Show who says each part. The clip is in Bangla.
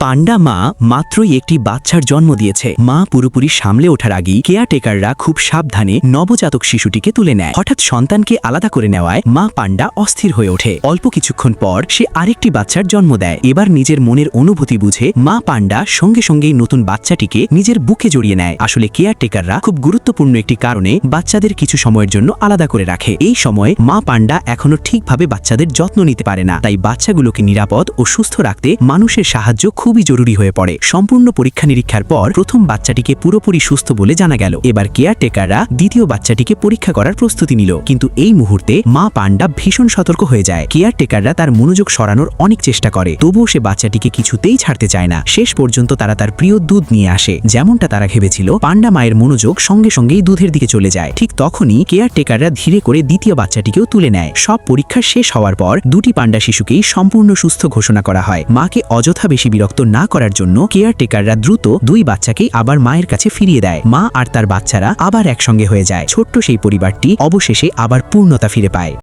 Speaker 1: পান্ডা মা মাত্রই একটি বাচ্চার জন্ম দিয়েছে। মা পুরোপুরি সামলে ওঠার আগেই কেয়ারটেকাররা খুব সাবধানে নবজাতক শিশুটিকে তুলে নেয়। হঠাৎ সন্তানকে আলাদা করে নেওয়ায় মা পান্ডা অস্থির হয়ে ওঠে। অল্প কিছুক্ষণ পর সে আরেকটি বাচ্চার জন্ম দেয়। এবার নিজের মনের অনুভূতি বুঝে মা পান্ডা সঙ্গে সঙ্গেই নতুন বাচ্চাটিকে নিজের বুকে জড়িয়ে নেয়। আসলে কেয়ারটেকাররা খুব গুরুত্বপূর্ণ একটি কারণে বাচ্চাদের কিছু সময়ের জন্য আলাদা করে রাখে। এই সময় মা পান্ডা এখনো ঠিকভাবে বাচ্চাদের যত্ন নিতে পারে না, তাই বাচ্চাগুলোকে নিরাপদ ও সুস্থ রাখতে মানুষের সাহায্য খুবই জরুরি হয়ে পড়ে। সম্পূর্ণ পরীক্ষা নিরীক্ষার পর প্রথম বাচ্চাটিকে পুরোপুরি সুস্থ বলে জানা গেল। এবার কেয়ারটেকাররা দ্বিতীয় বাচ্চাটিকে পরীক্ষা করার প্রস্তুতি নিল, কিন্তু এই মুহূর্তে মা পান্ডা ভীষণ সতর্ক হয়ে যায়। কেয়ারটেকাররা তার মনোযোগ সরানোর অনেক চেষ্টা করে, তবুও সে বাচ্চাটিকে কিছুতেই ছাড়তে চায় না। শেষ পর্যন্ত তারা তার প্রিয় দুধ নিয়ে আসে। যেমনটা তারা ভেবেছিল, পান্ডা মায়ের মনোযোগ সঙ্গে সঙ্গেই দুধের দিকে চলে যায়। ঠিক তখনই কেয়ারটেকাররা ধীরে করে দ্বিতীয় বাচ্চাটিকেও তুলে নেয়। সব পরীক্ষা শেষ হওয়ার পর দুটি পান্ডা শিশুকেই সম্পূর্ণ সুস্থ ঘোষণা করা হয়। মাকে অযথা বেশি বিরক্ত না করার জন্য কেয়ারটেকাররা দ্রুত দুই বাচ্চাকেই আবার মায়ের কাছে ফিরিয়ে দেয়। মা আর তার বাচ্চারা আবার একসঙ্গে হয়ে যায়। ছোট্ট সেই পরিবারটি অবশেষে আবার পূর্ণতা ফিরে পায়।